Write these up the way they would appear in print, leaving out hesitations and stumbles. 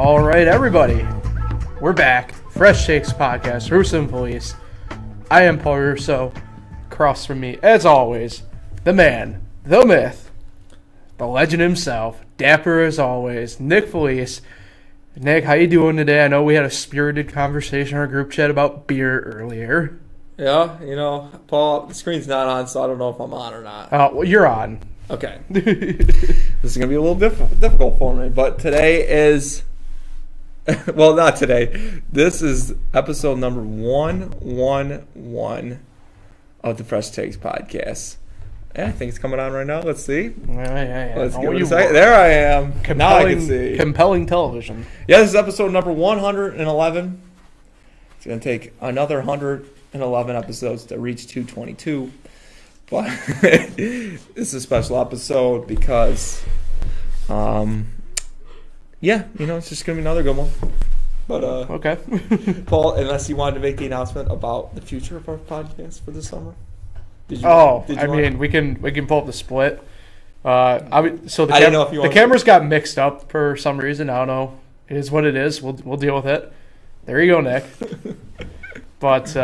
All right, everybody. We're back. Fresh Takes Podcast, Russo and Police. I am Paul Russo. Across from me, as always, the man, the myth, the legend himself, dapper as always, Nick Felice. Nick, how you doing today? I know we had a spirited conversation in our group chat about beer earlier. Yeah, Paul, the screen's not on, so I don't know if I'm on or not. Well, you're on. Okay. This is going to be a little difficult for me, but today is... well, not today. This is episode number 111 of the Fresh Takes Podcast. Yeah, I think it's coming on right now. Let's see. Yeah. Let's give it a second. There I am. Now I can see. Compelling television. Yeah, this is episode number 111. It's going to take another 111 episodes to reach 222. But this is a special episode because, it's just going to be another good one. But okay. Paul, unless you wanted to make the announcement about the future of our podcast for this summer. We can pull up the split. So the cameras got mixed up for some reason. I don't know. It is what it is. We'll deal with it. There you go, Nick. But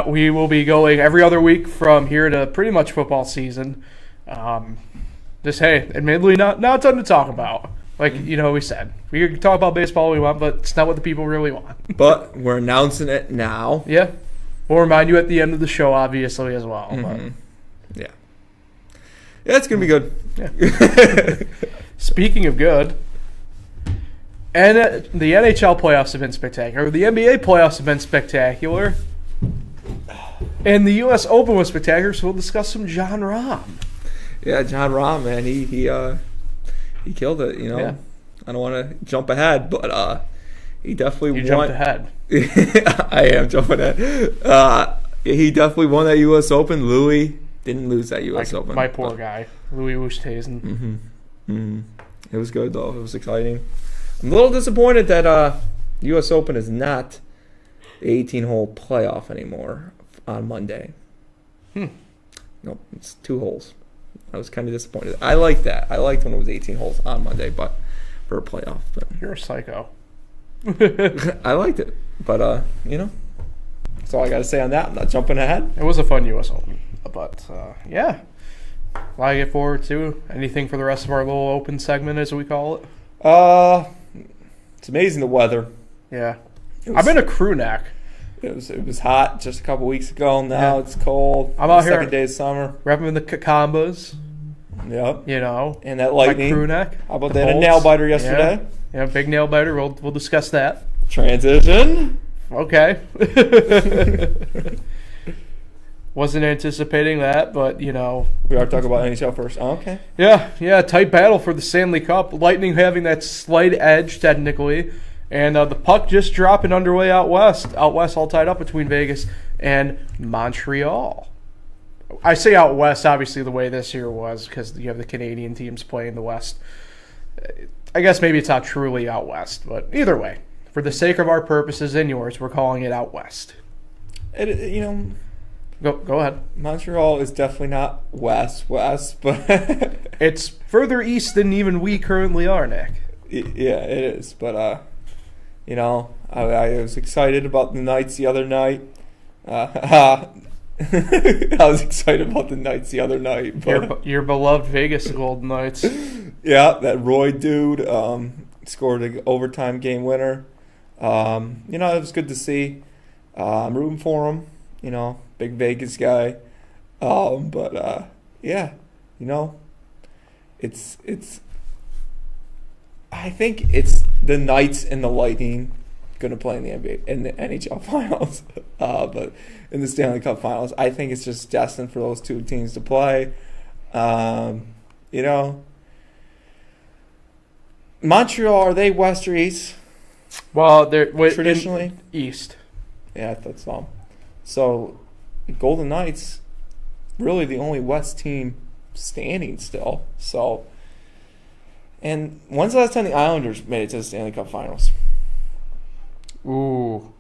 we will be going every other week from here to pretty much football season. Admittedly, not a ton to talk about. Like, we said. We can talk about baseball all we want, but it's not what the people really want. But we're announcing it now. Yeah. We'll remind you at the end of the show, obviously, as well. Mm-hmm. Yeah. Yeah, it's going to be good. Yeah. Speaking of good, and the NHL playoffs have been spectacular. The NBA playoffs have been spectacular. And the U.S. Open was spectacular, so we'll discuss some Jon Rahm. Yeah, Jon Rahm, man, he killed it. Yeah. I don't want to jump ahead, but he definitely won. You jumped ahead. I am jumping ahead. He definitely won that U.S. Open. Louis didn't lose that U.S. Open. My poor guy, Louis Oosthuizen. Mm-hmm. Mm-hmm. It was good though. It was exciting. I'm a little disappointed that U.S. Open is not the 18-hole playoff anymore on Monday. Nope, it's 2 holes. I was kind of disappointed. I liked that. I liked when it was 18 holes on Monday, but for a playoff. But you're a psycho. I liked it, but that's all I got to say on that. I'm not jumping ahead. It was a fun U.S. Open, but yeah, a lot to get forward to. Anything for the rest of our little open segment, as we call it? It's amazing the weather. Yeah, I've been a crew neck. It was hot just a couple weeks ago. Now it's cold. I'm out here. Second day of summer. Repping the Kakambas. Yep. And that lightning. My crew neck. How about that? A nail biter yesterday. Yeah, big nail biter. We'll discuss that. Transition. Okay. Wasn't anticipating that, but We are talking about NHL first. Oh, okay. Yeah. Tight battle for the Stanley Cup. Lightning having that slight edge technically. And the puck just dropping underway out west. Out west, all tied up between Vegas and Montreal. I say out west, obviously, the way this year was, because you have the Canadian teams playing the west. I guess maybe it's not truly out west, but either way, for the sake of our purposes and yours, we're calling it out west. Go ahead. Montreal is definitely not west, but it's further east than even we currently are, Nick. Yeah, it is, but I was excited about the Knights the other night. I was excited about the Knights the other night. But your beloved Vegas Golden Knights. Yeah, that Roy dude scored an overtime game winner. It was good to see. I'm rooting for him. Big Vegas guy. It's. I think it's the Knights and the Lightning going to play in the NBA in the NHL finals, but in the Stanley Cup finals, I think it's just destined for those two teams to play. Montreal, are they west or east? Well, they're traditionally east. Yeah, I thought so. So, the Golden Knights, really the only west team standing still. So. And when's the last time the Islanders made it to the Stanley Cup Finals? Ooh,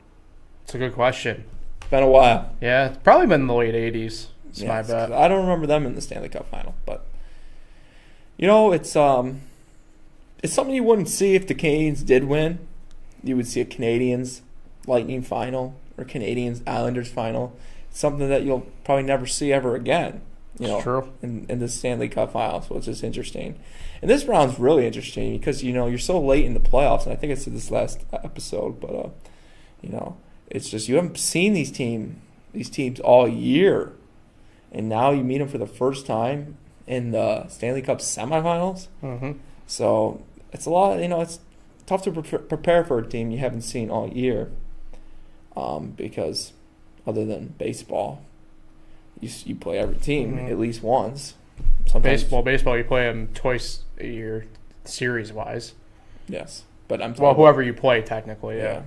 it's a good question. Been a while. Yeah, it's probably been in the late 80s. It's my bet. I don't remember them in the Stanley Cup Final, but it's it's something you wouldn't see if the Canadians did win. You would see a Canadians Lightning final or Canadians Islanders final. Something that you'll probably never see ever again. It's true. In the Stanley Cup Finals, which is interesting. And this round's really interesting because you're so late in the playoffs, and I think I said this last episode, but it's just you haven't seen these teams all year, and now you meet them for the first time in the Stanley Cup semifinals. Mm-hmm. So it's a lot. It's tough to prepare for a team you haven't seen all year, because other than baseball, you play every team at least once. Sometimes, baseball, you play them twice a year, series-wise. yes, but whoever you play, technically, yeah.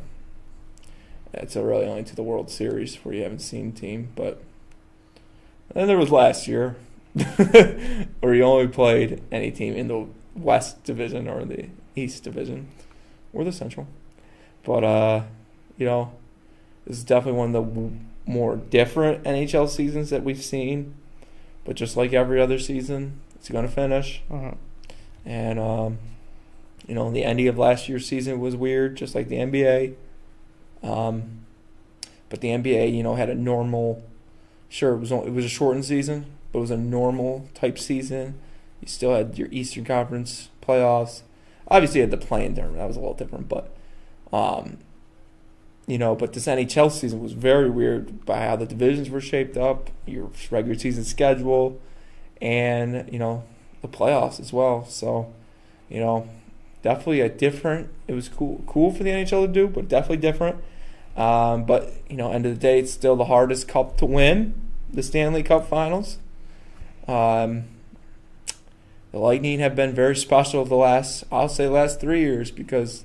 It's really only to the World Series where you haven't seen team. But then there was last year where you only played any team in the West Division or the East Division or the Central. But this is definitely one of the more different NHL seasons that we've seen. But just like every other season, it's going to finish. Uh-huh. And, the ending of last year's season was weird, just like the NBA. But the NBA, had a normal, sure, it was a shortened season, but it was a normal type season. You still had your Eastern Conference playoffs. Obviously, you had the play-in tournament. That was a little different, but but this NHL season was very weird by how the divisions were shaped up, your regular season schedule, and, the playoffs as well. So, definitely it was cool for the NHL to do, but definitely different. But, end of the day, it's still the hardest cup to win, the Stanley Cup Finals. The Lightning have been very special the last 3 years because,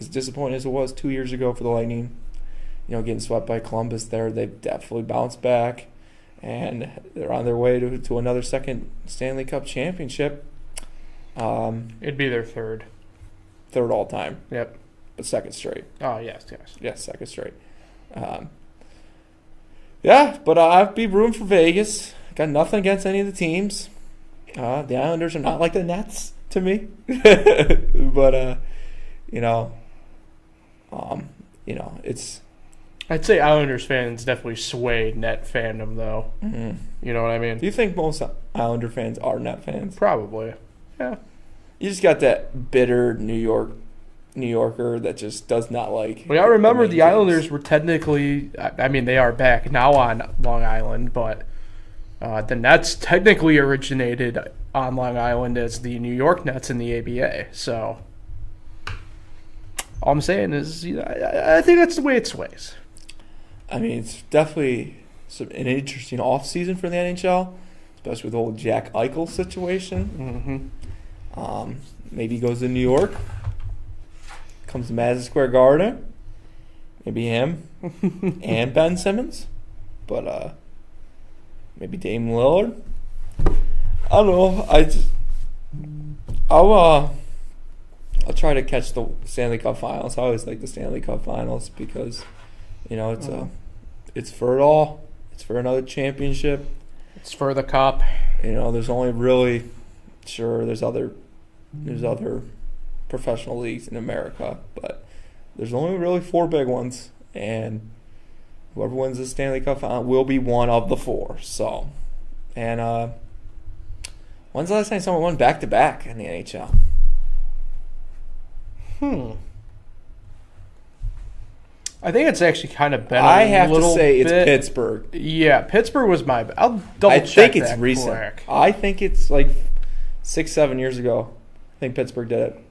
as disappointing as it was 2 years ago for the Lightning, getting swept by Columbus there, they've definitely bounced back, and they're on their way to another second Stanley Cup championship. It'd be their third. Third all time. Yep. But second straight. Oh, yes. Yes, second straight. But I'd be rooting for Vegas. Got nothing against any of the teams. The Islanders are not like the Nets to me. But, it's... I'd say Islanders fans definitely sway Net fandom, though. Mm-hmm. You know what I mean? Do you think most Islander fans are Net fans? Probably. Yeah. You just got that bitter New Yorker that just does not like... Well, I remember the Islanders were technically... they are back now on Long Island, but the Nets technically originated on Long Island as the New York Nets in the ABA. So all I'm saying is I think that's the way it sways. It's definitely an interesting offseason for the NHL, especially with the whole Jack Eichel situation. Mm-hmm. Maybe he goes to New York, comes to Madison Square Garden, maybe him and Ben Simmons, but maybe Dame Lillard. I don't know. I'll try to catch the Stanley Cup Finals. I always like the Stanley Cup Finals because, it's for it all. It's for another championship. It's for the cup. There's only really, sure, there's other professional leagues in America, but there's only really 4 big ones, and whoever wins the Stanley Cup Final will be one of the 4. So, and when's the last time someone won back-to-back in the NHL? I think it's actually kind of been I have to say bit. It's Pittsburgh. Yeah, Pittsburgh was my... I'll double I check think it's that recent. quick. I think it's like 6-7 years ago. I think Pittsburgh did it.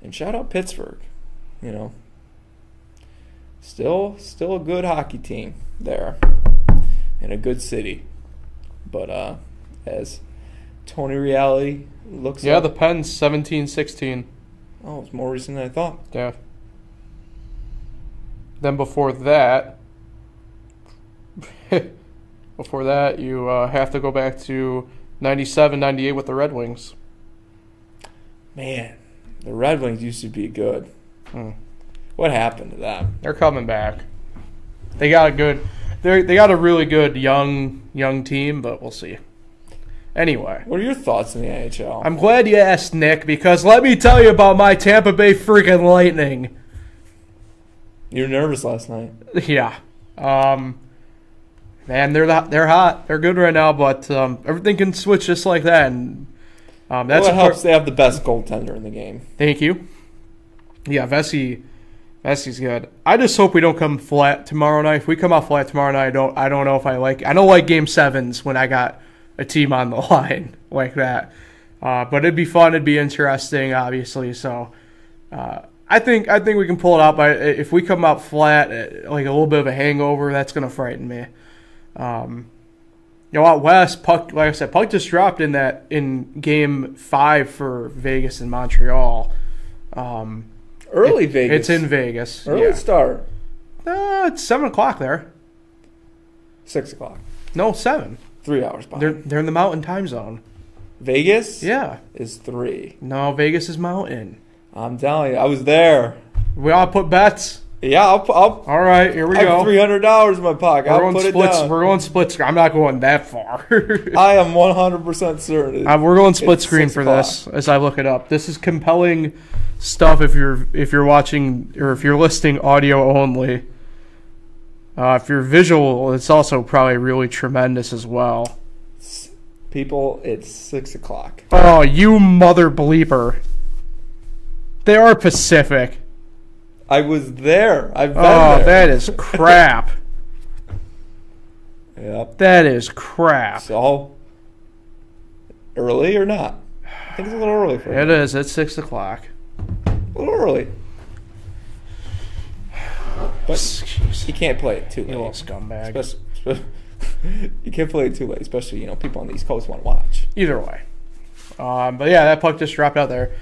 And shout out Pittsburgh. Still a good hockey team there. In a good city. But as Tony Reality looks Yeah, up, the Pens, 17-16. Oh, it's more recent than I thought. Yeah. Then before that, you have to go back to 97-98 with the Red Wings. Man, the Red Wings used to be good. What happened to them? They're coming back. They got a really good young team, but we'll see. Anyway. What are your thoughts in the NHL? I'm glad you asked, Nick, because let me tell you about my Tampa Bay freaking Lightning. You were nervous last night. Yeah. Man, they're hot. They're good right now, but everything can switch just like that. And that's what helps. They have the best goaltender in the game. Thank you. Yeah, Vessi's good. I just hope we don't come flat tomorrow night. If we come out flat tomorrow night, I don't know if I like. I don't like game sevens when I got a team on the line like that. But it'd be fun. It'd be interesting, obviously. So I think we can pull it out. But if we come out flat, like a little bit of a hangover, that's gonna frighten me. Out west, Puck, like I said, Puck just dropped in game 5 for Vegas and Montreal. Early Vegas. It's in Vegas. Early start. It's 7 o'clock there. 6 o'clock. No, 7. 3 hours behind. They're in the Mountain Time Zone. Vegas? Yeah. Is 3. No, Vegas is Mountain. I'm telling you, I was there. We all put bets. Yeah, I'll all right, here we I go. have $300 in my pocket. I'll put it down. We're going split screen. I'm not going that far. I am 100% certain. We're going split screen for this as I look it up. This is compelling stuff if you're watching or if you're listening audio only. If you're visual, it's also probably really tremendous as well. People, it's 6 o'clock. Oh, you mother bleeper. They are Pacific. I was there. I've been there. That is crap. Yep. That is crap. So, early or not? I think it's a little early for you. It is. It's 6 o'clock. A little early. But you can't play it too late. You little scumbag. You can't play it too late, especially people on the East Coast want to watch. Either way. But yeah, that puck just dropped out there.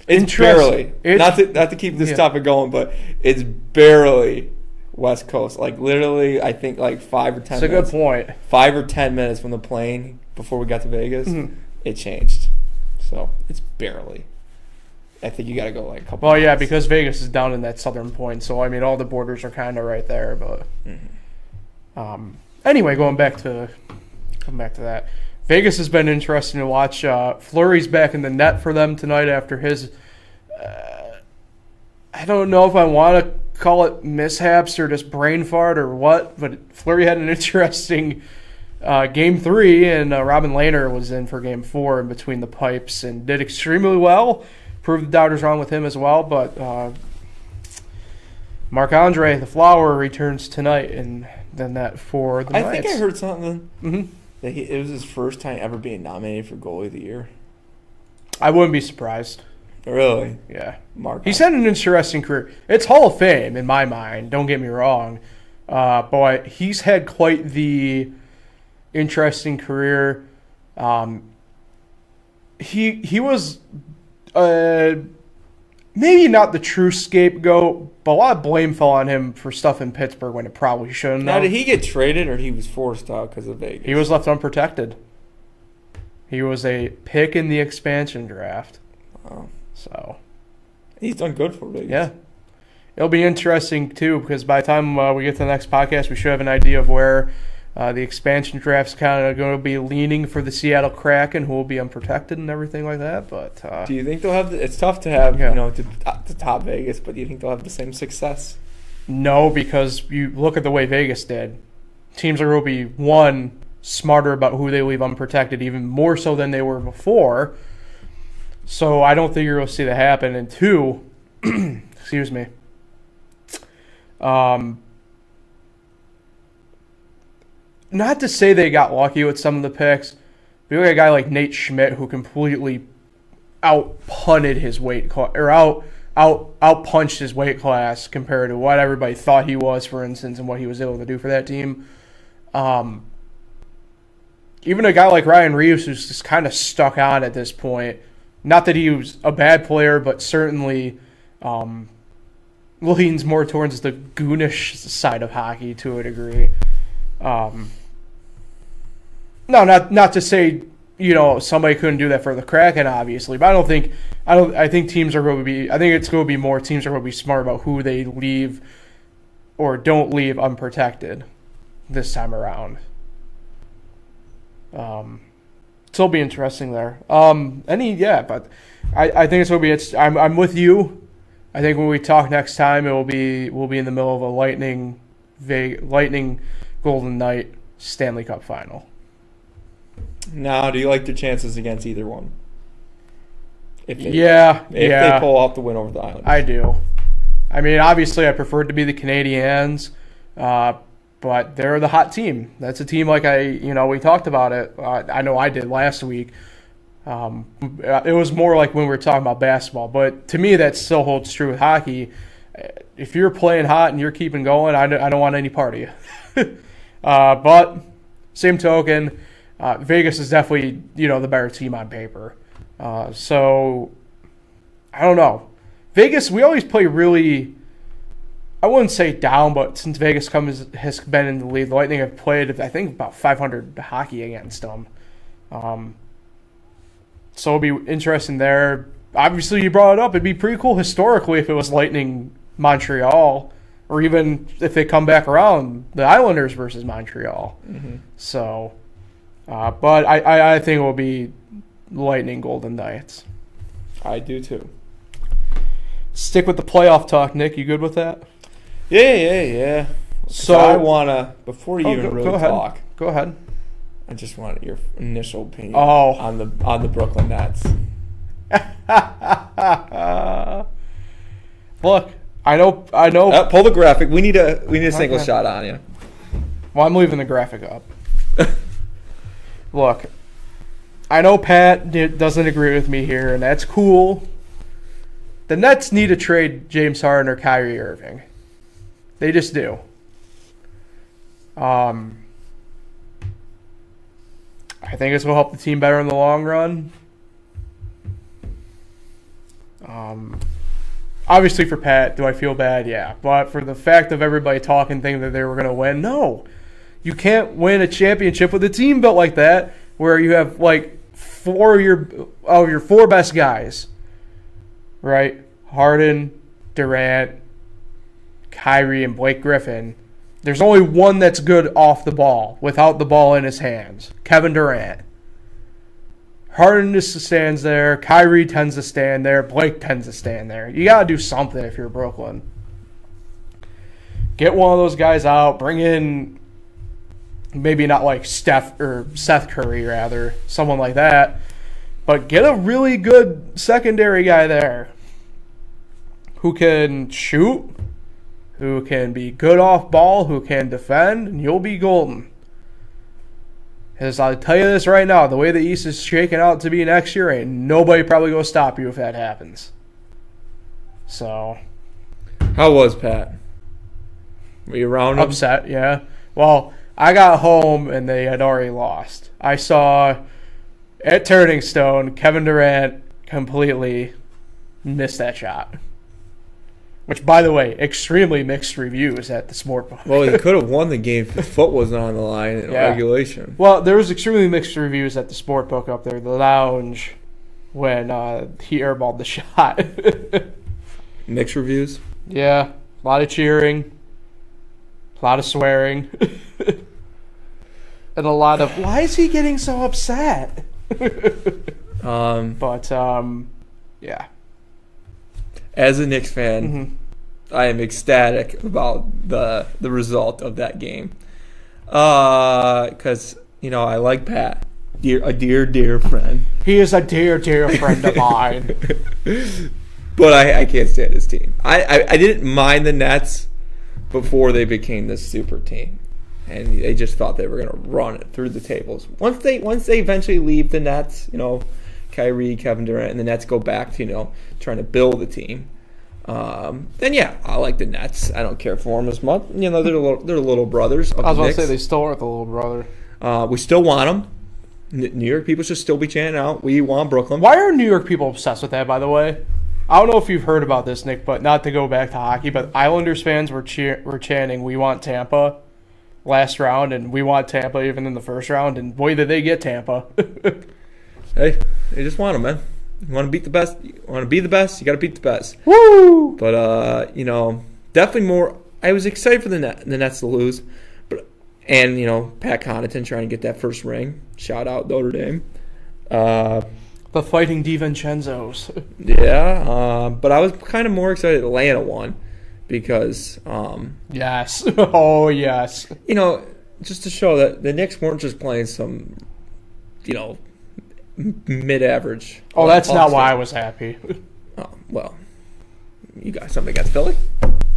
It's barely. Not to keep this topic going, but it's barely West Coast. Like literally, I think like 5 or 10 minutes. That's a good point. 5 or 10 minutes from the plane before we got to Vegas, it changed. So it's barely. I think you got to go like a couple. Well, yeah, because Vegas is down in that southern point, so I mean all the borders are kind of right there. But anyway, going back to that, Vegas has been interesting to watch. Fleury's back in the net for them tonight after his. I don't know if I want to call it mishaps or just brain fart or what, but Fleury had an interesting game 3, and Robin Lehner was in for game 4 in between the pipes and did extremely well. Proved the doubters wrong with him as well, but Marc-Andre, the Flower, returns tonight, and then that for the Knights. I think I heard something that it was his first time ever being nominated for Goalie of the Year. I wouldn't be surprised. Really? Yeah. Mark. He's had an interesting career. It's Hall of Fame in my mind, don't get me wrong, but he's had quite the interesting career. He was... maybe not the true scapegoat, but a lot of blame fell on him for stuff in Pittsburgh when it probably shouldn't. Now, did he get traded or he was forced out because of Vegas? He was left unprotected. He was a pick in the expansion draft. Wow. So he's done good for Vegas. Yeah. It'll be interesting, too, because by the time we get to the next podcast, we should have an idea of where the expansion draft's kind of going to be leaning for the Seattle Kraken, who will be unprotected and everything like that. But do you think they'll have? It's tough to have, to top Vegas, but do you think they'll have the same success? No, because you look at the way Vegas did. Teams are going to be, one, smarter about who they leave unprotected, even more so than they were before. So I don't think you're going to see that happen. And two, excuse me. Not to say they got lucky with some of the picks, but you look at a guy like Nate Schmidt who completely out-punted his weight class, or out-punched his weight class compared to what everybody thought he was, for instance, and what he was able to do for that team. Even a guy like Ryan Reeves, who's just kind of stuck on at this point. Not that he was a bad player, but certainly leans more towards the goonish side of hockey to a degree. No, not to say somebody couldn't do that for the Kraken, obviously, but I think teams are going to be. I think it's going to be more teams are going to be smart about who they leave or don't leave unprotected this time around. still be interesting there. But I think it's gonna be. I'm with you. I think when we talk next time, we'll be in the middle of a Lightning Golden Knight Stanley Cup final. Now, do you like their chances against either one? If they pull off the win over the Islanders. I do. I mean, obviously, I prefer it to be the Canadiens, but they're the hot team. That's a team we talked about it. I know I did last week. It was more like when we were talking about basketball, but to me, that still holds true with hockey. If you're playing hot and you're keeping going, I don't want any part of you. But same token, Vegas is definitely the better team on paper. So I don't know. Vegas, we always play really, I wouldn't say down, but since Vegas has been in the league, the Lightning have played, I think, about 500 hockey against them. So it'll be interesting there. Obviously, you brought it up. It'd be pretty cool historically if it was Lightning Montreal, or even if they come back around, the Islanders versus Montreal. Mm-hmm. So, but I think it will be Lightning Golden Knights. I do too. Stick with the playoff talk, Nick. You good with that? Yeah. So I wanna, before you even really talk. Go ahead. I just want your initial opinion on the Brooklyn Nets. Look, I know. Pull the graphic. We need a single shot on you. Well, I'm leaving the graphic up. Look, I know Pat doesn't agree with me here, and that's cool. The Nets need to trade James Harden or Kyrie Irving. They just do. I think this will help the team better in the long run. Obviously for Pat, do I feel bad? Yeah. But for the fact of everybody talking, thinking that they were going to win, no. You can't win a championship with a team built like that where you have like four of your four best guys, right? Harden, Durant, Kyrie, and Blake Griffin. There's only one that's good off the ball, without the ball in his hands. Kevin Durant. Harden just stands there. Kyrie tends to stand there. Blake tends to stand there. You got to do something if you're Brooklyn. Get one of those guys out. Bring in maybe not like Seth Curry, rather. Someone like that. But get a really good secondary guy there who can shoot, who can be good off ball, who can defend, and you'll be golden. Because I'll tell you this right now, the way the East is shaking out to be next year, ain't nobody probably going to stop you if that happens. So. How was Pat? Were you around him? Upset, yeah. Well, I got home and they had already lost. I saw at Turning Stone, Kevin Durant completely missed that shot. Which, by the way, extremely mixed reviews at the Sportbook. Well, he could have won the game if his foot wasn't on the line in regulation. Well, there was extremely mixed reviews at the Sportbook up there, the lounge, when he airballed the shot. Mixed reviews? Yeah. A lot of cheering. A lot of swearing. And a lot of, why is he getting so upset? But, yeah. As a Knicks fan, I am ecstatic about the result of that game. Because, I like Pat. A dear friend. He is a dear friend of mine. But I can't stand his team. I didn't mind the Nets before they became this super team. And they just thought they were going to run it through the tables. Once they eventually leave the Nets, Kyrie, Kevin Durant, and the Nets go back to, trying to build a team. Then yeah, I like the Nets. I don't care for them as much. They're little brothers. I was going to say they still are the little brother. We still want them. New York people should still be chanting out, "We want Brooklyn." Why are New York people obsessed with that? By the way, I don't know if you've heard about this, Nick, but not to go back to hockey, but Islanders fans were chanting, "We want Tampa." Last round, and we want Tampa even in the first round, and boy, did they get Tampa. Hey, they just want them, man. You want to beat the best? You want to be the best? You got to beat the best. Woo! But, definitely more. I was excited for the Nets to lose. But Pat Connaughton trying to get that first ring. Shout out Notre Dame. The Fighting DiVincenzo's. Yeah, but I was kind of more excited Atlanta won because, Yes. Oh, yes. just to show that the Knicks weren't just playing some, mid-average. Oh, that's not why I was happy. Oh, well, you got something against Philly?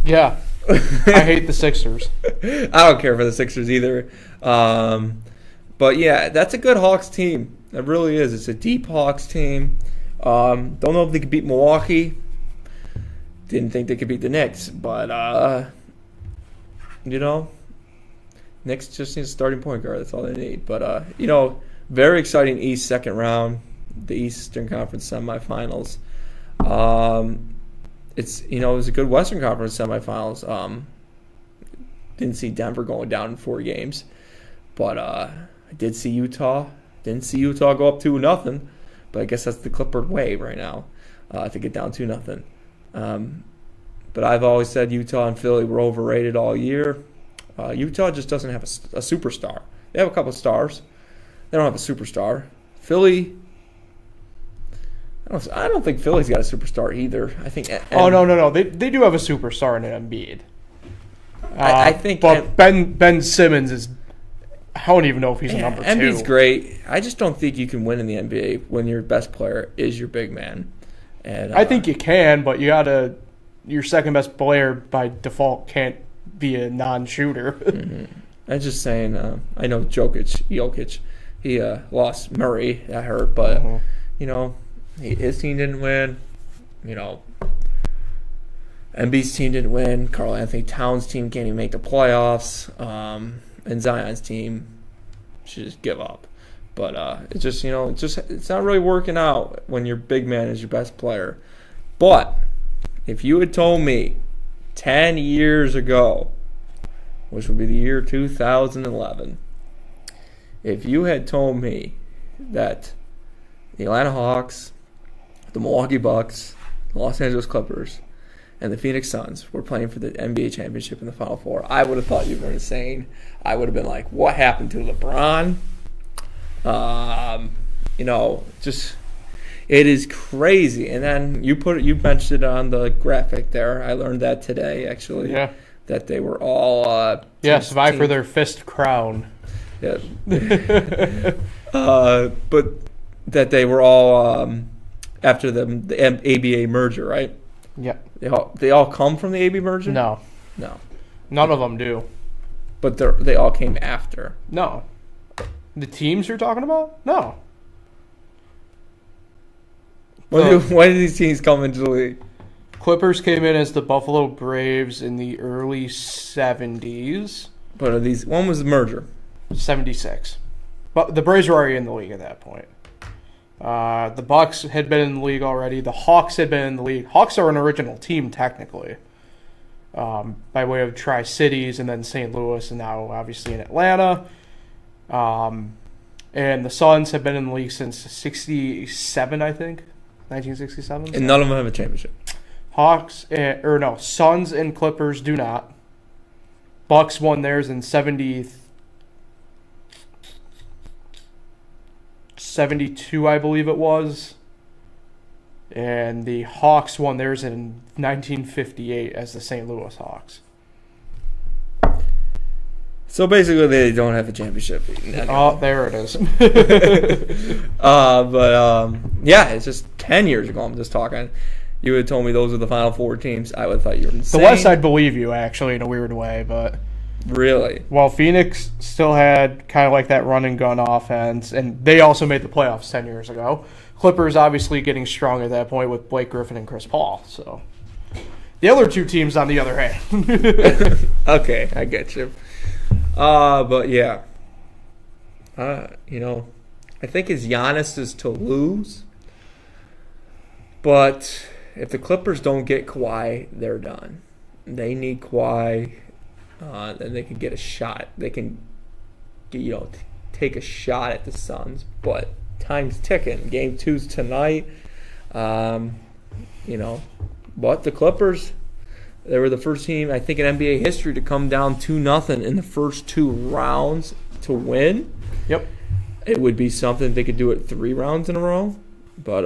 Yeah. I hate the Sixers. I don't care for the Sixers either. But, yeah, that's a good Hawks team. It really is. It's a deep Hawks team. Don't know if they could beat Milwaukee. Didn't think they could beat the Knicks. But, Knicks just need a starting point guard. That's all they need. But, very exciting East second round, the Eastern Conference semifinals. It was a good Western Conference semifinals. Didn't see Denver going down in 4 games. But I did see Utah. Didn't see Utah go up 2-0, but I guess that's the Clipper way right now to get down 2-0. But I've always said Utah and Philly were overrated all year. Utah just doesn't have a superstar. They have a couple of stars. They don't have a superstar. Philly, I don't think Philly's got a superstar either. I think. No. They do have a superstar in Embiid. I think. But Ben Simmons is. I don't even know if he's a number 2. Embiid's great. I just don't think you can win in the NBA when your best player is your big man. And I think you can, but your second best player by default can't be a non-shooter. Mm-hmm. I'm just saying. I know Jokic, he lost Murray. That hurt, but his team didn't win. Embiid's team didn't win. Karl Anthony Towns' team can't even make the playoffs. And Zion's team should just give up. But it's just, it's not really working out when your big man is your best player. But if you had told me 10 years ago, which would be the year 2011, if you had told me that the Atlanta Hawks, the Milwaukee Bucks, the Los Angeles Clippers, and the Phoenix Suns were playing for the NBA championship in the Final Four, I would have thought you were insane. I would have been like, what happened to LeBron? It is crazy. And then you mentioned it on the graphic there. I learned that today, actually. Yeah. That they were all vie for their fifth crown. Yeah. But that they were all after the ABA merger, right? Yeah. They all come from the AB merger? No. None of them do. But they all came after. No. The teams you're talking about? No. Why did these teams come into the league? Clippers came in as the Buffalo Braves in the early 70s. But when was the merger? 76. But the Braves were already in the league at that point. The Bucks had been in the league already. The Hawks had been in the league. Hawks are an original team, technically, by way of Tri-Cities and then St. Louis, and now obviously in Atlanta. And the Suns have been in the league since 67, I think, 1967. And none of them have a championship. Suns and Clippers do not. Bucks won theirs in 72, I believe it was. And the Hawks won theirs in 1958 as the St. Louis Hawks. So basically, they don't have a championship. Oh, there it is. It's just 10 years ago. I'm just talking. You would have told me those were the Final Four teams. I would have thought you were insane. The West, I'd believe you, actually, in a weird way, but really, well, Phoenix still had kind of like that run and gun offense, and they also made the playoffs 10 years ago. Clippers obviously getting strong at that point with Blake Griffin and Chris Paul. So the other two teams, on the other hand. Okay, I get you. But yeah, I think his Giannis is to lose. But if the Clippers don't get Kawhi, they're done. They need Kawhi, and they can get a shot. They can, take a shot at the Suns. But time's ticking. Game 2's tonight. But the Clippers, they were the first team, I think, in NBA history to come down 2-0 in the first 2 rounds to win. Yep. It would be something they could do it 3 rounds in a row. But,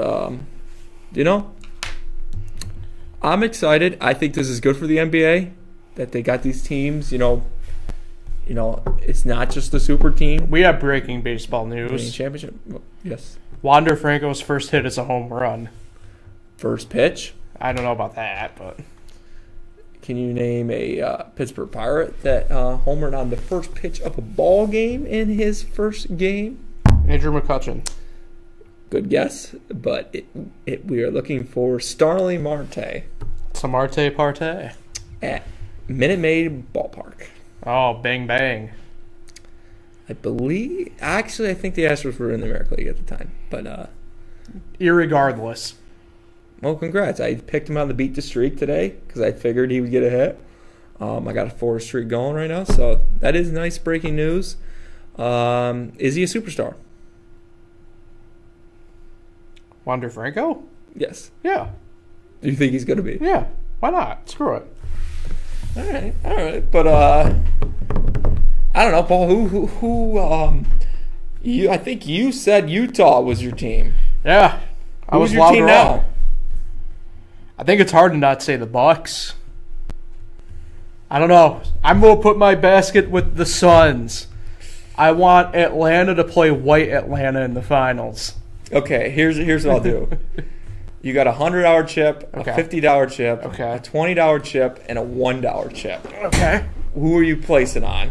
I'm excited. I think this is good for the NBA that they got these teams, it's not just the super team. We have breaking baseball Winning news. championship. Yes. Wander Franco's first hit is a home run. First pitch. I don't know about that, but Can you name a Pittsburgh Pirate that homered on the first pitch of a ball game in his first game? Andrew McCutcheon. Good guess, but we are looking for Starling Marte Samarte Parte. at Minute Maid Ballpark. Oh, bang bang. I believe. Actually, I think the Astros were in the American League at the time. But Irregardless. well, congrats! I picked him on the beat the streak today because I figured he would get a hit. I got a 4 streak going right now, so that is nice breaking news. Is he a superstar? Wander Franco? Yes. Yeah. Do you think he's going to be? Yeah. Why not? Screw it. All right. But I don't know, Paul. Who? I think you said Utah was your team. Yeah. I was Who's your team wrong. now? I think it's hard to not say the Bucks. I don't know. I'm going to put my basket with the Suns. I want Atlanta to play white Atlanta in the finals. Okay, here's what I'll do. You got a $100 chip, Okay. a $50 chip, Okay. a $20 chip, and a $1 chip. Okay. Who are you placing on?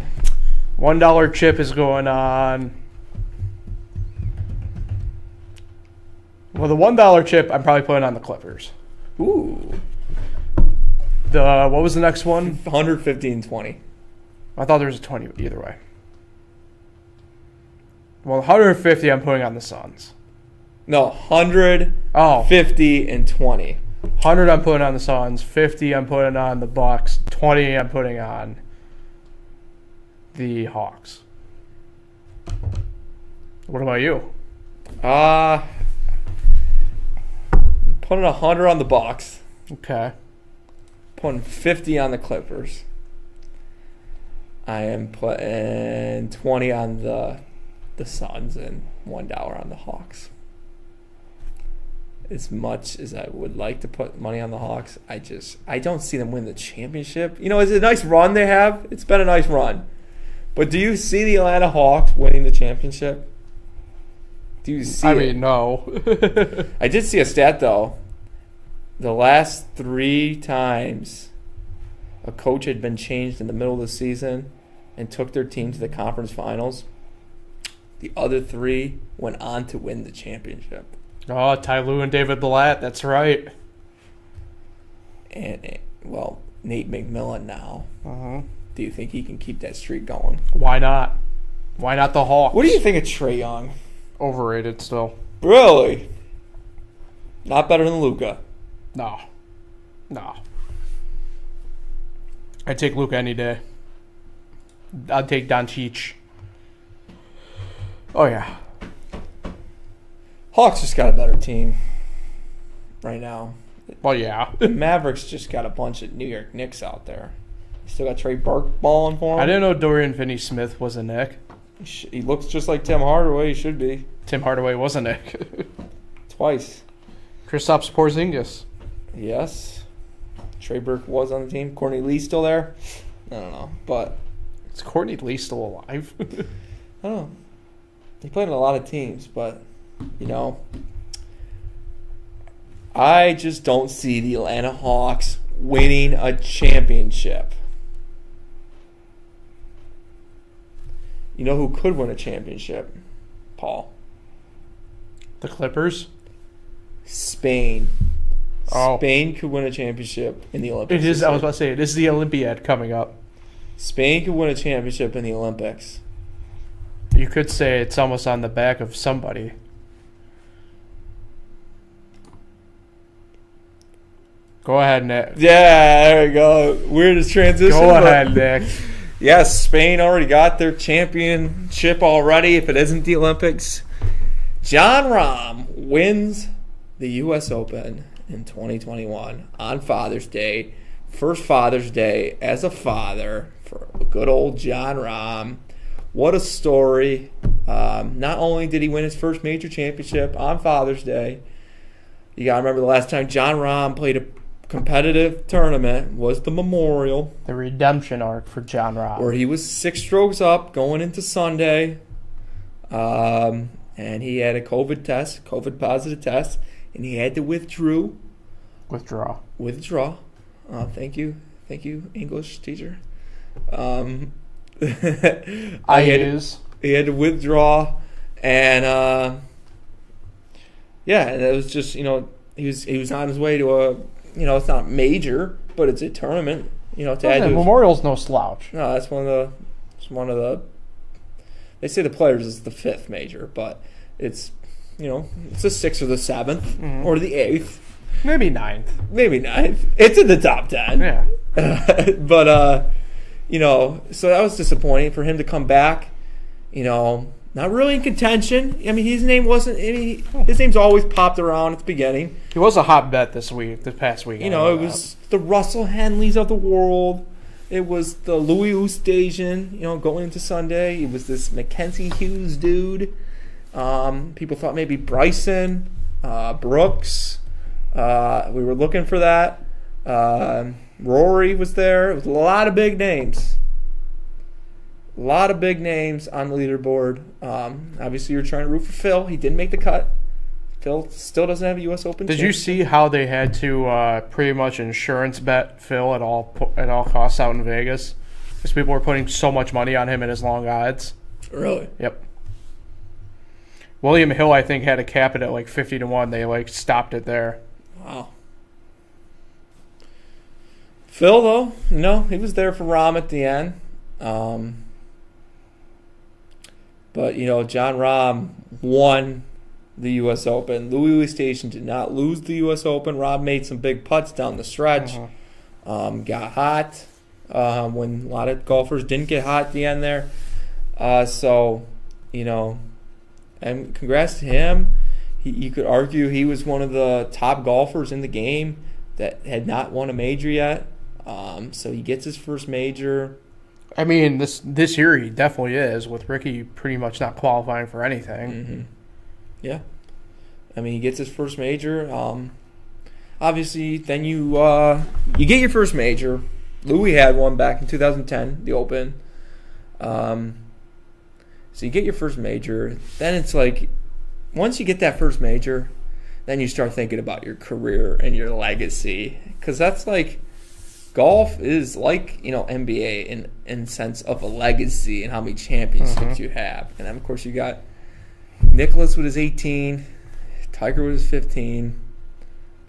$1 chip is going on. Well, the $1 chip I'm probably putting on the Clippers. Ooh, What was the next one? 150 and 20. I thought there was a 20 either way. Well, 150 I'm putting on the Suns. No, 100, Oh, 50, and 20. 100 I'm putting on the Suns, 50 I'm putting on the Bucks, 20 I'm putting on the Hawks. What about you? I'm putting 100 on the Bucks. Okay. Putting 50 on the Clippers. I am putting 20 on the Suns and $1 on the Hawks. As much as I would like to put money on the Hawks, I don't see them win the championship. It's a nice run they have. It's been a nice run. But do you see the Atlanta Hawks winning the championship? Do you see it? No. I did see a stat, though. The last 3 times a coach had been changed in the middle of the season and took their team to the conference finals, the other 3 went on to win the championship. Oh, Ty Lue and David Blatt, that's right. And, Nate McMillan now. Uh-huh. Do you think he can keep that streak going? Why not? Why not the Hawks? What do you think of Trae Young? Overrated still. Really? Not better than Luka. No. I'd take Luka any day. I'd take Doncic. Oh, yeah. Hawks just got a better team right now. Well, yeah. The Mavericks just got a bunch of New York Knicks out there. Still got Trey Burke balling for him. I didn't know Dorian Finney-Smith was a Knick. He looks just like Tim Hardaway. He should be. Tim Hardaway was a Knick. Twice. Kristaps Porzingis. Yes. Trey Burke was on the team. Courtney Lee still there? I don't know. But, Is Courtney Lee still alive? I don't know. He played on a lot of teams, but, I just don't see the Atlanta Hawks winning a championship. You know who could win a championship, Paul? The Clippers? Spain. Oh. Spain could win a championship in the Olympics. It is. this I year. was about to say, it is the Olympiad coming up. Spain could win a championship in the Olympics. You could say it's almost on the back of somebody. Go ahead, Nick. Yeah, there we go. Weirdest transition. Go but- ahead, Nick. Yes, Spain already got their championship already. If it isn't the Olympics, Jon Rahm wins the U.S. Open in 2021 on Father's Day. First Father's Day as a father for good old Jon Rahm. What a story. Not only did he win his first major championship on Father's Day, you got to remember the last time Jon Rahm played a competitive tournament was the Memorial. The redemption arc for Jon Rahm. Where he was 6 strokes up going into Sunday. And he had a COVID positive test, and he had to withdraw. Thank you, English teacher. He had to withdraw, and and it was just he was on his way to a it's not major, but it's a tournament. Memorial's no slouch. No, that's one of the. They say the Players is the 5th major, but it's it's the 6th or the 7th or the 8th, maybe 9th. It's in the top 10. Yeah, but so that was disappointing for him to come back. Not really in contention. I mean, his name's always popped around at the beginning. He was a hot bet this past week. It was the Russell Henleys of the world. It was the Louis Oosthuizen, going into Sunday. It was this Mackenzie Hughes dude. People thought maybe Bryson, Brooks. We were looking for that. Rory was there. It was a lot of big names. A lot of big names on the leaderboard. Obviously, you're trying to root for Phil. He didn't make the cut. Phil still doesn't have a U.S. Open. Did you see how they had to pretty much insurance bet Phil at all costs out in Vegas? Because people were putting so much money on him at his long odds. Really? Yep. William Hill, I think, had a cap it at like 50-1. They stopped it there. Wow. Phil, though, he was there for Rahm at the end. But, Jon Rahm won the U.S. Open. Louis Oosthuizen did not lose the U.S. Open. Rahm made some big putts down the stretch. Got hot when a lot of golfers didn't get hot at the end there. And congrats to him. You could argue he was one of the top golfers in the game that had not won a major yet. So he gets his first major. I mean, this year he definitely is, with Ricky pretty much not qualifying for anything. Mm-hmm. Yeah. I mean, he gets his first major. Obviously, then you get your first major. Louis had one back in 2010, the Open. So you get your first major. Then it's like, once you get that first major, then you start thinking about your career and your legacy. Because that's like, golf is like, NBA in sense of a legacy and how many championships you have. And then, of course, you got Nicklaus with his 18, Tiger with his 15,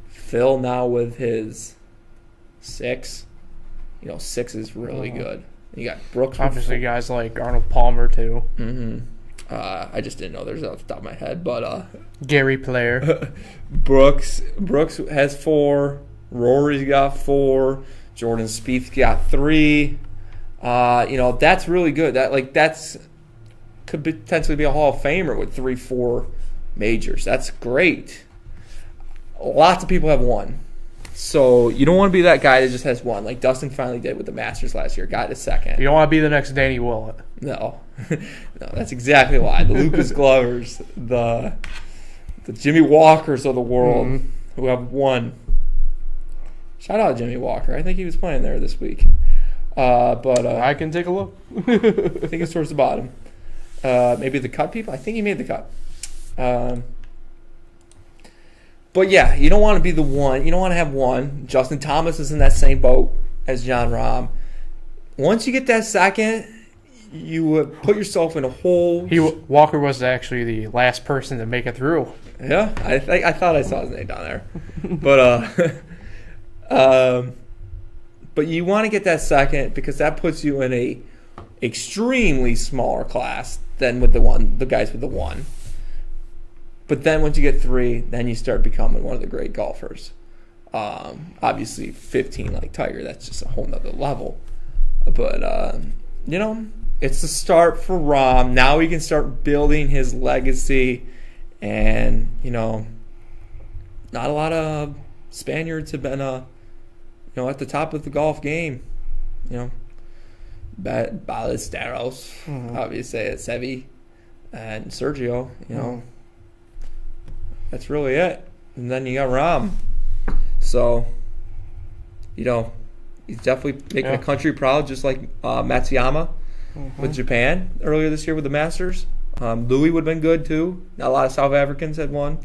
Phil now with his 6. 6 is really good. You got Brooks. Obviously, guys like Arnold Palmer, too. Mm-hmm. I just didn't know there's off the top of my head. But Gary Player. Brooks has 4. Rory's got 4. Jordan Spieth got 3. That's really good. That's could potentially be a Hall of Famer with 3-4 majors. That's great. Lots of people have 1. So you don't want to be that guy that just has 1, like Dustin finally did with the Masters last year. Got a second. You don't want to be the next Danny Willett. No. No, that's exactly why. The Lucas Glovers, the Jimmy Walkers of the world who have 1. Shout out Jimmy Walker. I think he was playing there this week. But I can take a look. I think it's towards the bottom. Maybe the cut people. I think he made the cut. But yeah, you don't want to be the one. You don't want to have 1. Justin Thomas is in that same boat as Jon Rahm. Once you get that second, you would put yourself in a hole. Walker was actually the last person to make it through. Yeah, I thought I saw his name down there. But you want to get that second because that puts you in a extremely smaller class than with the guys with the 1. But then once you get 3, then you start becoming one of the great golfers. Obviously 15 like Tiger, that's just a whole nother level. But it's the start for Rahm. Now he can start building his legacy, and not a lot of Spaniards have been at the top of the golf game. Ballesteros, obviously, Sevi, and Sergio. You know, that's really it. And then you got Rom. So, you know, he's definitely making a country proud, just like Matsuyama with Japan earlier this year with the Masters. Louis would have been good, too. Not a lot of South Africans had won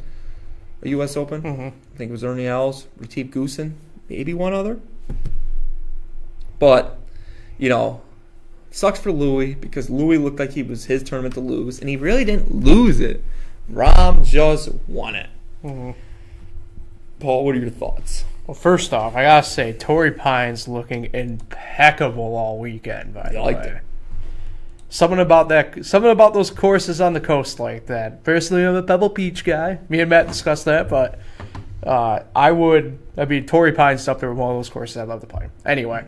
a U.S. Open. I think it was Ernie Els, Retief Goosen, maybe one other. But, you know, sucks for Louis because Louis looked like he was his tournament to lose, and he really didn't lose it. Rahm just won it. Paul, what are your thoughts? Well, first off, I gotta say, Torrey Pines looking impeccable all weekend. By the way, something about those courses on the coast like that. Personally, I'm a Pebble Beach guy. Me and Matt discussed that, but Torrey Pines up there with one of those courses I'd love to play. Anyway,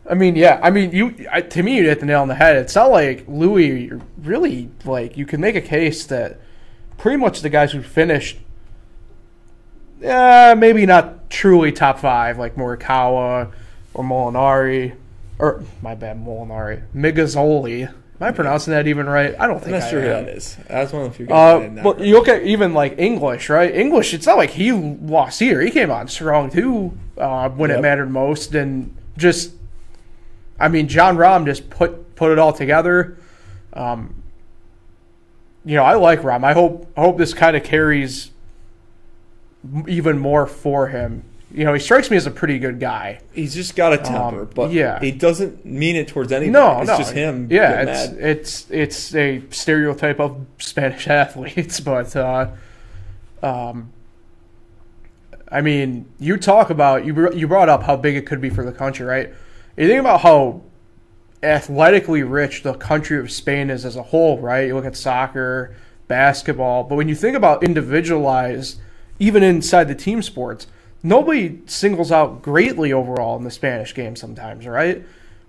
to me, you hit the nail on the head. It's not like Louis really, like, you can make a case that pretty much the guys who finished, maybe not truly top 5, like Morikawa or Molinari, or my bad, Molinari, Migazzoli. Am I pronouncing that even right? I don't think I'm not sure who that is. That's one of the few guys. But you look at even like English, right? English, it's not like he lost either. He came on strong too when it mattered most, and just, I mean, Jon Rahm just put it all together. You know, I like Rahm. I hope this kind of carries even more for him. You know, he strikes me as a pretty good guy. He's just got a temper, but he doesn't mean it towards anybody. No, it's just him. Yeah, it's a stereotype of Spanish athletes, but I mean, you talk about you brought up how big it could be for the country, right? You think about how athletically rich the country of Spain is as a whole, right? You look at soccer, basketball, but when you think about individualized, even inside the team sports, nobody singles out greatly overall in the Spanish game sometimes, right?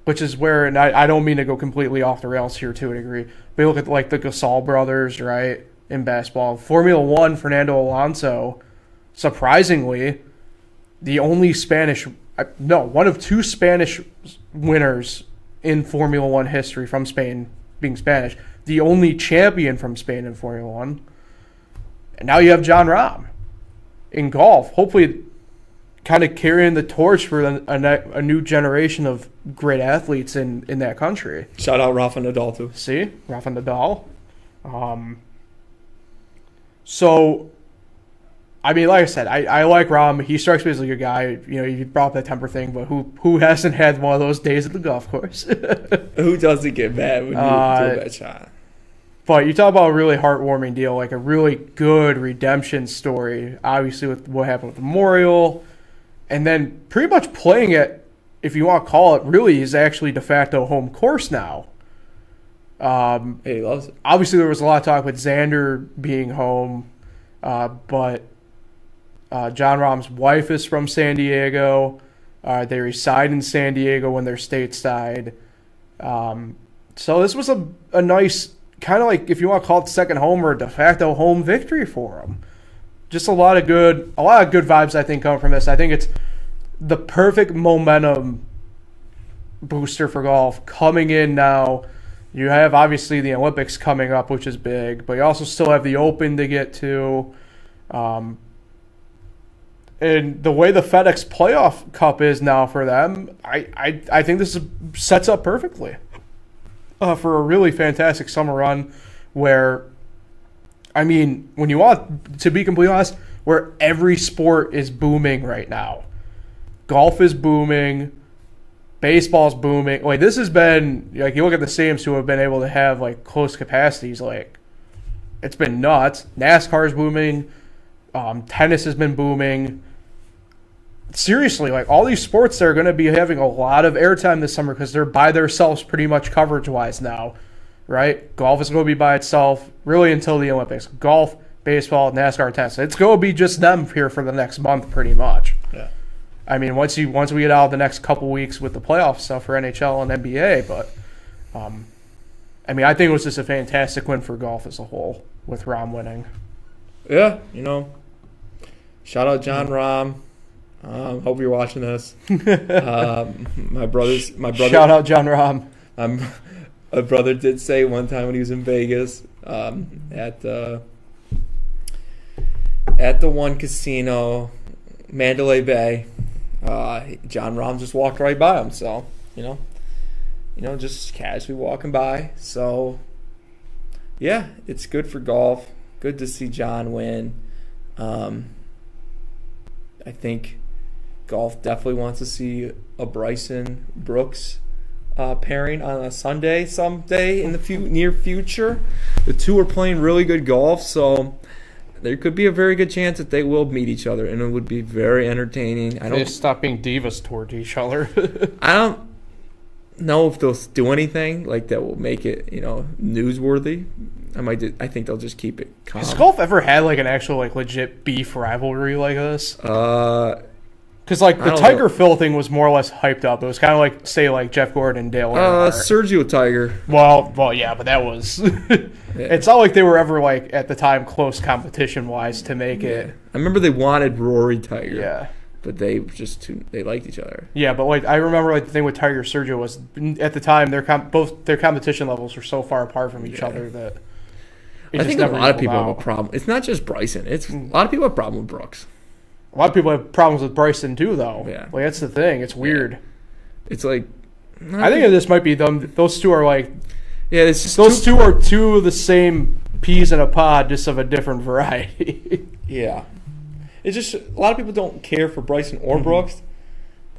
Which is where, and I don't mean to go completely off the rails here to a degree, but you look at like the Gasol brothers, right, in basketball. Formula One, Fernando Alonso, surprisingly, one of 2 Spanish winners in Formula One history from Spain, being Spanish, the only champion from Spain in Formula One. And now you have Jon Rahm in golf, hopefully kind of carrying the torch for a new generation of great athletes in that country. Shout out Rafa Nadal, too. See? Rafa Nadal. So, I mean, like I said, I like Rahm. He strikes me as like a guy, you know, you brought up that temper thing, but who hasn't had one of those days at the golf course? Who doesn't get mad when you do a bad shot? But you talk about a really heartwarming deal, like a really good redemption story, obviously with what happened with Memorial, and then pretty much playing it, if you want to call it, really is actually de facto home course now. He loves it. Obviously, there was a lot of talk with Xander being home, but Jon Rahm's wife is from San Diego. They reside in San Diego when they're stateside. So this was a nice, kind of like, if you want to call it second home or de facto home victory for him. Just a lot of good vibes, I think, come from this. I think it's the perfect momentum booster for golf coming in now. You have, obviously, the Olympics coming up, which is big, but you also still have the Open to get to. And the way the FedEx Playoff Cup is now for them, I think this sets up perfectly for a really fantastic summer run where, I mean, when you want to be completely honest, where every sport is booming right now. Golf is booming. Baseball's booming. Like, this has been, like, you look at the stadiums who have been able to have, like, close capacities, like, it's been nuts. NASCAR's booming. Tennis has been booming. Seriously, like, all these sports, they're going to be having a lot of airtime this summer because they're by themselves pretty much coverage-wise now, right? Golf is going to be by itself really until the Olympics. Golf, baseball, NASCAR, tennis. It's going to be just them here for the next month pretty much. Yeah. I mean, once we get out of the next couple weeks with the playoff stuff for NHL and NBA, but I mean, I think it was just a fantastic win for golf as a whole with Rahm winning. Yeah, you know, shout out Jon Rahm. Hope you're watching this. My brother. Shout out Jon Rahm. A brother did say one time when he was in Vegas at the one casino, Mandalay Bay, John Rahm just walked right by him. So just casually walking by. So yeah, it's good for golf. Good to see John win. I think golf definitely wants to see a Bryson Brooks pairing on a Sunday someday in the near future. The two are playing really good golf, so there could be a very good chance that they will meet each other, and it would be very entertaining. They stop being divas toward each other. I don't know if they'll do anything like that will make it, newsworthy. I think they'll just keep it calm. Has golf ever had like an actual like legit beef rivalry like this? Because like the Tiger Phil thing was more or less hyped up. It was kind of like say like Jeff Gordon and Dale Earnhardt. Sergio Tiger. Well, yeah, but that was. It's not like they were ever like at the time close competition wise to make it. I remember they wanted Rory Tiger. Yeah. But they they liked each other. Yeah, but like I remember like the thing with Tiger Sergio was at the time both their competition levels were so far apart from each other that. I think a lot of people have a problem. It's not just Bryson. It's a lot of people have a problem with Brooks. A lot of people have problems with Bryson too, though. Yeah, like that's the thing. It's weird. It's like I think this might be them. Those two are like it's just those two are two of the same peas in a pod, just of a different variety. Yeah, it's just a lot of people don't care for Bryson or Brooks,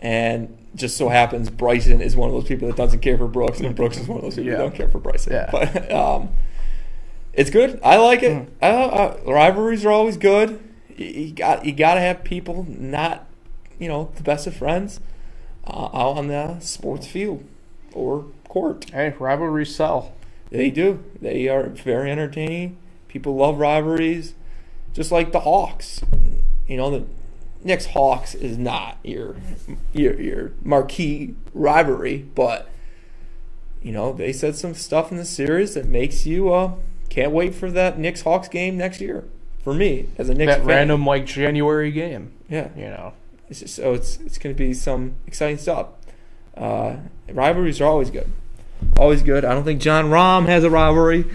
and just so happens Bryson is one of those people that doesn't care for Brooks, and Brooks is one of those people that don't care for Bryson. Yeah. But it's good. I like it. Rivalries are always good. You got to have people not, the best of friends out on the sports field or court. Hey, rivalries sell. They do. They are very entertaining. People love rivalries, just like the Hawks. The Knicks Hawks is not your marquee rivalry, but they said some stuff in the series that makes you can't wait for that Knicks Hawks game next year. For me, as a Knicks fan, random like January game. Yeah, it's just it's going to be some exciting stuff. Rivalries are always good, always good. I don't think John Rahm has a rivalry,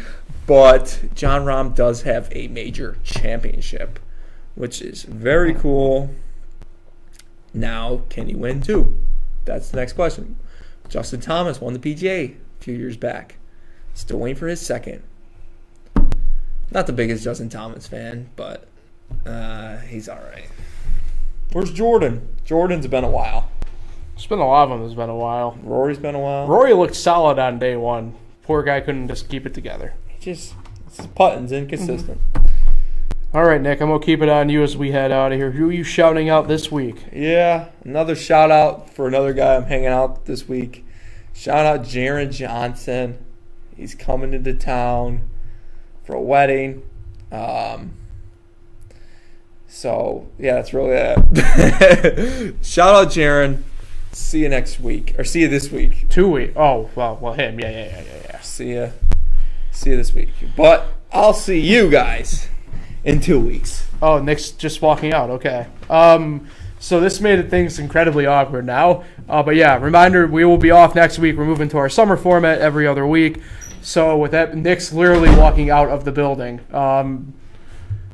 but John Rahm does have a major championship, which is very cool. Now, can he win two? That's the next question. Justin Thomas won the PGA a few years back. Still waiting for his second. Not the biggest Justin Thomas fan, but he's all right. Where's Jordan? Jordan's been a while. It's been a lot of them. It's been a while. Rory's been a while. Rory looked solid on day one. Poor guy couldn't just keep it together. His putting's inconsistent. All right, Nick, I'm going to keep it on you as we head out of here. Who are you shouting out this week? Yeah, another shout out for another guy I'm hanging out this week. Shout out Jaron Johnson. He's coming into town for a wedding. So, yeah, that's really it. Shout out Jaron. See you next week. Or see you this week. 2 weeks. Oh, well, him. Yeah. See you this week. But I'll see you guys in 2 weeks. Oh, Nick's just walking out. Okay. So this made things incredibly awkward now. But yeah, reminder, we will be off next week. We're moving to our summer format every other week. So with that, Nick's literally walking out of the building.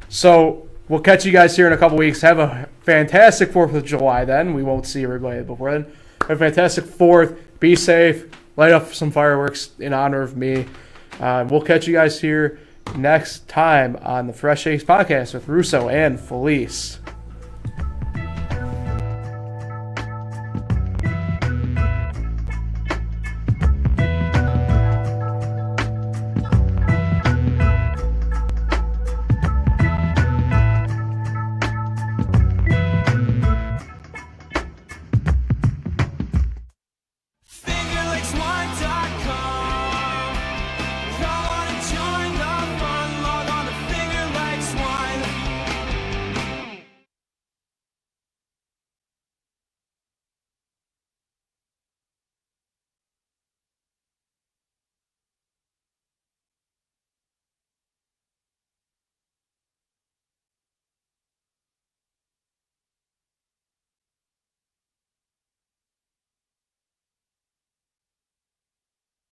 So we'll catch you guys here in a couple weeks. Have a fantastic 4th of July then. We won't see everybody before then. Have a fantastic 4th. Be safe. Light up some fireworks in honor of me. We'll catch you guys here next time on the Fresh Shakes Podcast with Russo and Felice.